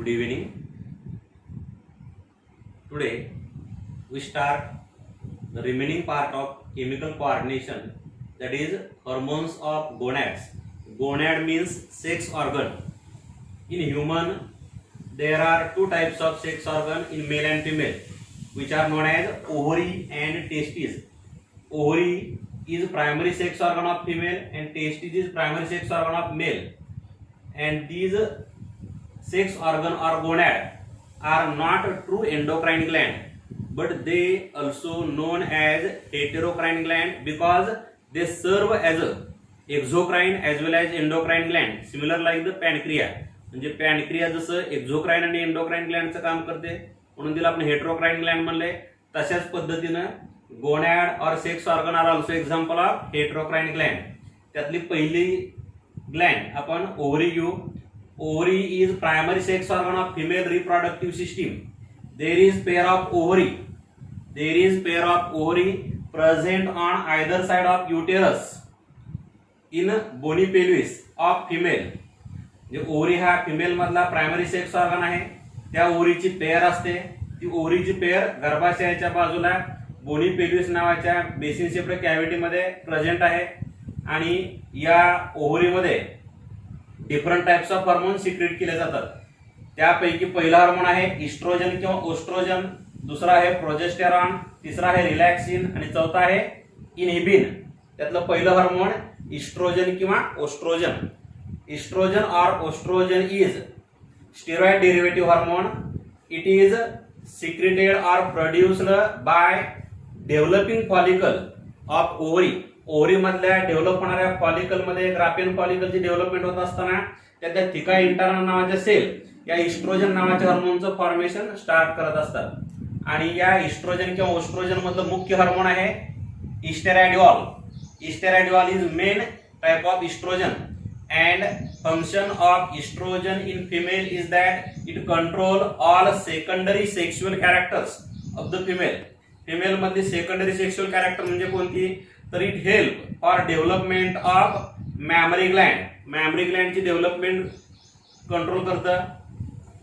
Good evening. Today we start the remaining part of chemical coordination, that is hormones of gonads. Gonad means sex organ. In human there are two types of sex organ in male and female, which are known as ovary and testes. Ovary is primary sex organ of female and testes is primary sex organ of male, and these sex organ or gonad are not a true endocrine gland, but they also known as heterocrine gland because they serve as a exocrine as well as endocrine gland, similar like the pancreas. म्हणजे pancreas जसं एक्झोक्राइन आणि endocrine ग्लँडचं काम करते म्हणून तिला आपण हेटेरोक्राइन Gland म्हणले, तशाच पद्धतीनं gonad or sex organ are also example of heterocrine gland. त्यातली पहिली ग्लँड आपण ओव्हरी घेऊ. Ovary is primary sex organ of female reproductive system. There is pair of ovary present on either side of uterus in bony pelvis of female. जे ovary हा female मधला primary sex organ आहे, त्या ओव्हरीची pair असते. ती ओव्हरीची pair गर्भाशयाच्या बाजूला bony pelvis नावाच्या बेसिन शेप्ड कॅव्हिटी मध्ये प्रेझेंट आहे, आणि या ओव्हरीमध्ये different types of hormone secrete केले जातात. त्यापैकी पहिला हार्मोन आहे इस्ट्रोजन किंवा ओस्ट्रोजन, दुसरा आहे प्रोजेस्टेरॉन, तिसरा आहे रिलॅक्सिन आणि चौथा आहे इनहिबिन. त्यातलं पहिलं हार्मोन इस्ट्रोजन किंवा oestrogen. Estrogen or estrogen is steroid derivative hormone. It is secreted or produced by developing follicle of ovary. Ovary मधल्या डेव्हलप होणाऱ्या फॉलिकल मध्ये ग्राफियन फॉलिकलची डेव्हलपमेंट होत असताना त्यातल्या थिका इंटर्ना नावाच्या सेल या इस्ट्रोजन नावाच्या हार्मोनचं फॉर्मेशन स्टार्ट करत असतात. आणि या इस्ट्रोजन किंवा ओस्ट्रोजन मधलं मुख्य हार्मोन आहे estradiol. Estradiol is main type of estrogen. And function of estrogen in female is that it control all secondary sexual characters of the female. Female मध्ये secondary sexual character म्हणजे कोणती, तर it help for development of mammary gland. mammary gland ची development control करतं.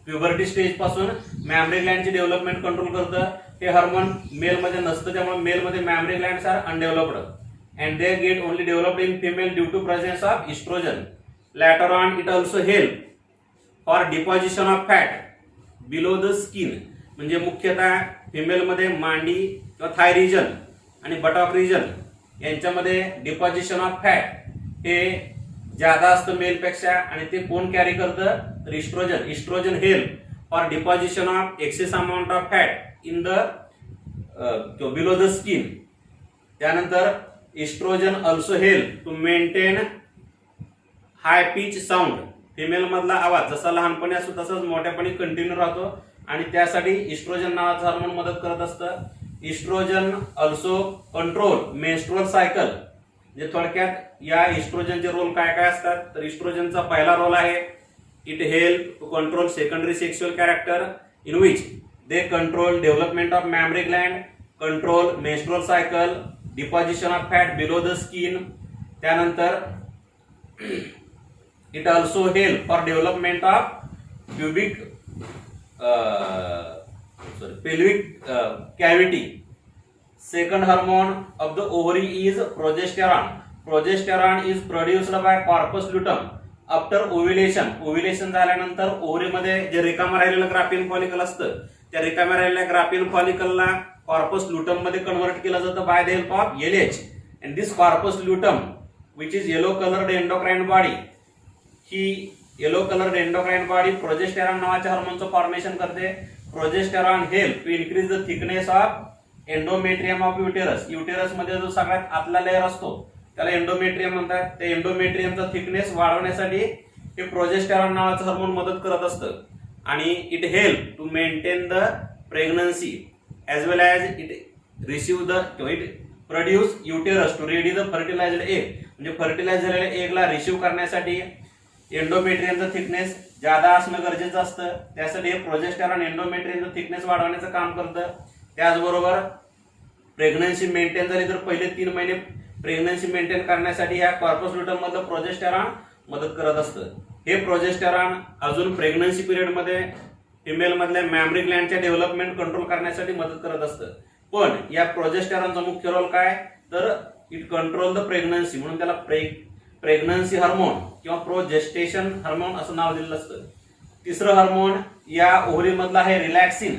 Puberty stage पासून mammary gland ची development control करतं. हे हार्मोन मेल मध्ये नसतं, त्यामुळे मेल मध्ये mammary glands are undeveloped and they get only developed in female due to presence of estrogen. Later on it also help for deposition of fat below the skin. म्हणजे मुख्यतः female मध्ये मांडी किंवा थाय region आणि buttock region यांच्यामध्ये deposition of fat हे ज्यादा असतं मेल पेक्षा, आणि ते कोण कॅरी करतं, तर estrogen. Estrogen help for deposition of excess amount of fat in the below the skin. त्यानंतर estrogen also help to maintain high pitch sound. Female मधला आवाज जसा लहानपणी असतो तसाच मोठ्यापणी कंटिन्यू राहतो, आणि त्यासाठी इस्ट्रोजन नावाचं हार्मोन मदत करत असतं. Oestrogen also control menstrual cycle. म्हणजे थोडक्यात या इस्ट्रोजनचे रोल काय काय असतात, तर इस्ट्रोजनचा पहिला रोल आहे it help to control secondary sexual character in which they control development of mammary gland, control menstrual cycle, deposition of fat below the skin. त्यानंतर it also help for development of pelvic cavity. Second hormone of the ovary is progesterone. Progesterone is produced by corpus luteum after ovulation. ovulation झाल्यानंतर ovary मध्ये जे रिकामा राहिलेलं Graafian follicle असतं, त्या रिकाम्या राहिलेल्या ग्राफियन फॉलिकलला कॉर्पस लुटम मध्ये कन्वर्ट केलं जातं bye the help of LH. and this corpus luteum which is yellow colored endocrine body, ही yellow colour endocrine body progesterone नावाच्या हार्मोनचं फॉर्मेशन करते. Progesterone help to increase the thickness of endometrium of uterus. Uterus मध्ये जो सगळ्यात आतला layer असतो त्याला एंडोमेट्रियम म्हणतात. त्या एंडोमेट्रियमचा थिकनेस वाढवण्यासाठी हे प्रोजेस्टेरॉन नावाचं हार्मोन मदत करत असतं, आणि it help to maintain the pregnancy as well as it receive the it produce uterus to ready the fertilised egg. म्हणजे फर्टिलाइज झालेल्या एगला रिसीव्ह करण्यासाठी एंडोमेट्रियमचं थिकनेस ज्यादा असणं गरजेचं असतं. त्यासाठी हे प्रोजेस्टेरॉन एंडोमेट्रियमचं थिकनेस वाढवण्याचं काम करतं. त्याचबरोबर प्रेग्नन्सी मेंटेन झाली तर पहिले 3 महिने प्रेग्नन्सी मेंटेन करण्यासाठी या कॉर्पस लुटम मधलं प्रोजेस्टेरॉन मदत करत असतं. हे प्रोजेस्टेरॉन अजून प्रेग्नन्सी पिरियड मध्ये फिमेल मधल्या मॅमरी ग्लँडच्या डेव्हलपमेंट कंट्रोल करण्यासाठी मदत करत असतं. पण या प्रोजेस्टेरॉनचा मुख्य रोल काय, तर इट कंट्रोल द प्रेग्नन्सी, म्हणून त्याला प्रेग्नन्सी हार्मोन किंवा प्रोजेस्टेशन हार्मोन असं नाव दिलेलं असतं. तिसरं हार्मोन या ओव्हरीमधलं आहे रिलॅक्सिन.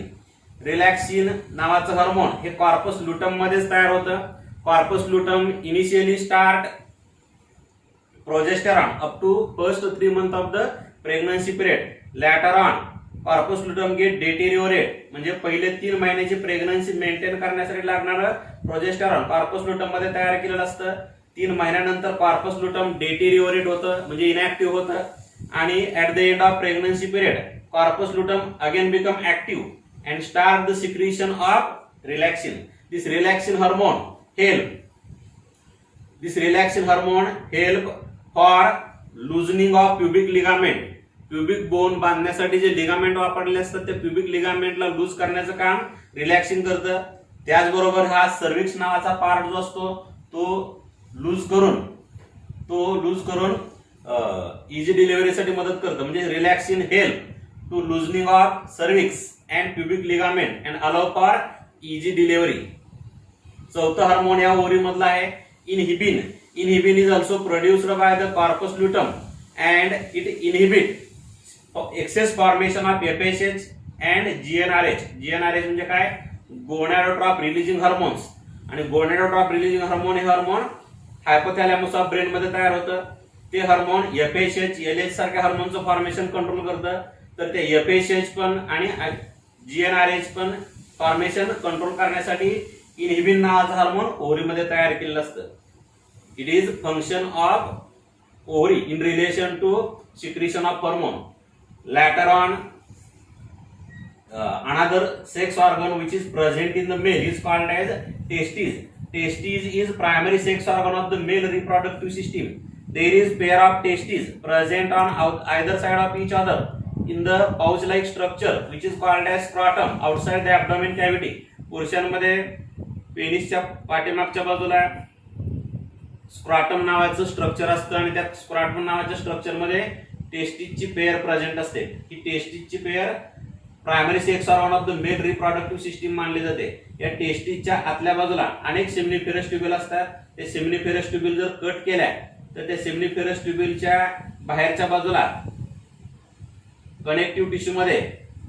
रिलॅक्सिन नावाचं हार्मोन हे कॉर्पस ल्युटम मध्येच तयार होतं. Corpus luteum initially start progesterone up to first 3 months of the pregnancy period. Later on corpus luteum get deteriorate, म्हणजे पहिले 3 महिन्याची प्रेग्नन्सी मेंटेन करण्यासाठी लागणारं प्रोजेस्टेरॉन कॉर्पस ल्युटम मध्ये तयार केलेलं असतं. 3 महिन्यानंतर कॉर्पस ल्युटम डेटेरिओरेट होतं, म्हणजे इनॅक्टिव्ह होतं. आणि at the end of pregnancy period corpus luteum again become active and start the secretion of relaxin. This relaxin hormone help for loosening of pubic ligament. Pubic bone बांधण्यासाठी जे लिगामेंट वापरलेले असतात त्या pubic लिगामेंटला loose करण्याचं काम रिलॅक्सिन करतं. त्याचबरोबर हा सर्विक्स नावाचा पार्ट जो असतो तो लूज करून इझी डिलिव्हरीसाठी मदत करतं. म्हणजे relaxin help to loosening of cervix and pubic ligament and allow for easy delivery. चौथं हार्मोन या ओव्हरी मधला आहे inhibin. Inhibin is also produced by the corpus luteum and it inhibit excess formation of FSH and GnRH. GnRH म्हणजे काय, गोनॅडोट्रॉप releasing hormones. आणि गोनॅडोट्रॉप releasing hormone हे hormone hypothalamus of brain मध्ये तयार होतं. ते हार्मोन FSH LH सारख्या हार्मोनचं फॉर्मेशन कंट्रोल करतं. तर ते FSH पण आणि GnRH पण फॉर्मेशन कंट्रोल करण्यासाठी इनहिबिन नावाचं हार्मोन ओव्हरी मध्ये तयार केलेलं असतं. It is function of ovary in relation to secretion of hormone. Later on, another sex organ which is present in the male is called as testes. Testes is primary sex organ of the male reproductive system. There is pair of testes present on either side of each other in the pouch-like structure which is called as scrotum outside the abdomen cavity. पुरुषांमध्ये पेनिसच्या पाठीमागच्या बाजूला scrotum नावाचं structure असतं आणि त्या scrotum नावाच्या structure मध्ये टेस्टिसची pair present असते. ही टेस्टिसची pair primary sex organ of the male reproductive system मानली जाते. या टेस्टिसच्या आतल्या बाजूला अनेक सेमिनिफेरस ट्युब्युल असतात. ते सेमिनिफेरस ट्युब्युल जर कट केल्या तर त्या सेमिनिफेरस ट्युब्युलच्या बाहेरच्या बाजूला कनेक्टिव्ह टिश्यू मध्ये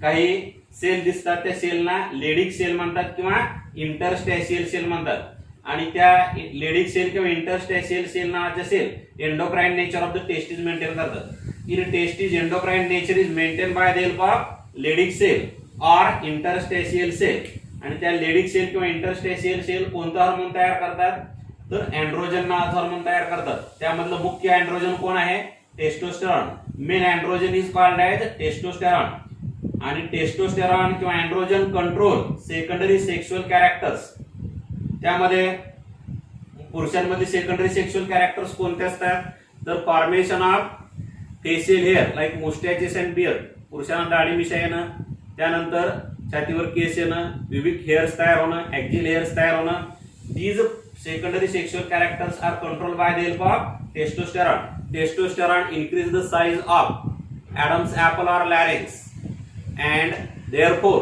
काही सेल दिसतात. त्या सेलना लेडिक सेल म्हणतात किंवा इंटरस्टॅशियल सेल म्हणतात. आणि त्या लेडिक सेल किंवा इंटरस्टॅशियल सेल नावाच्या cell endocrine nature of the testis maintain करतात. In testis endocrine nature is maintain by the help of Leydig cell or interstitial cell. आणि त्या लेडिक सेल किंवा इंटरस्टॅशियल सेल कोणतं हार्मोन तयार करतात, तर अँड्रोजन नावाचं हार्मोन तयार करतात. त्यामधलं मुख्य अँड्रोजन कोण आहे, testosterone. Main androgen is called as testosterone. आणि टेस्टोस्टेरॉन किंवा androgen control secondary sexual characters. त्यामध्ये पुरुषांमध्ये सेकंडरी सेक्शुअल कॅरेक्टर्स कोणते असतात, तर formation of facial hair like moustaches and beard. पुरुषांना दाढी मिशा येणं, त्यानंतर छातीवर केस येणं, प्युबिक हेअर्स तयार होणं, ऍक्झिल हेअर्स तयार होणं. These secondary sexual characters are control by the help of testosterone. Testosterone increase the size of Adam's apple or larynx and therefore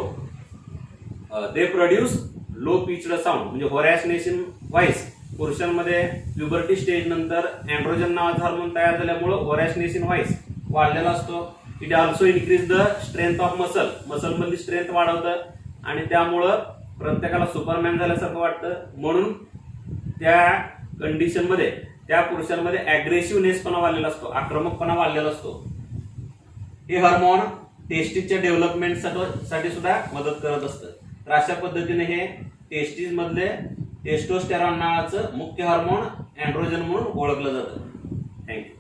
they produce low pitched sound म्हणजे hoarse nasal voice. पुरुषांमध्ये puberty stage नंतर androgen नावाचा hormone तयार झाल्यामुळे होरॅस नेसिन voice वाढलेला असतो. It also increase the strength of muscle मधली strength वाढवतं आणि त्यामुळं प्रत्येकाला सुपरमॅन झाल्यासारखं वाटतं. म्हणून त्या कंडिशन मध्ये त्या पुरुषांमध्ये अग्रेसिव्हनेसपणा वाढलेला असतो, आक्रमकपणा वाढलेला असतो. हे हार्मोन टेस्टिसच्या डेव्हलपमेंटसाठी सुद्धा मदत करत असतं. तर अशा पद्धतीने हे टेस्टिस मधले टेस्टोस्टेरॉन नावाचं मुख्य हार्मोन अँड्रोजन म्हणून ओळखलं जातं. थँक्यू.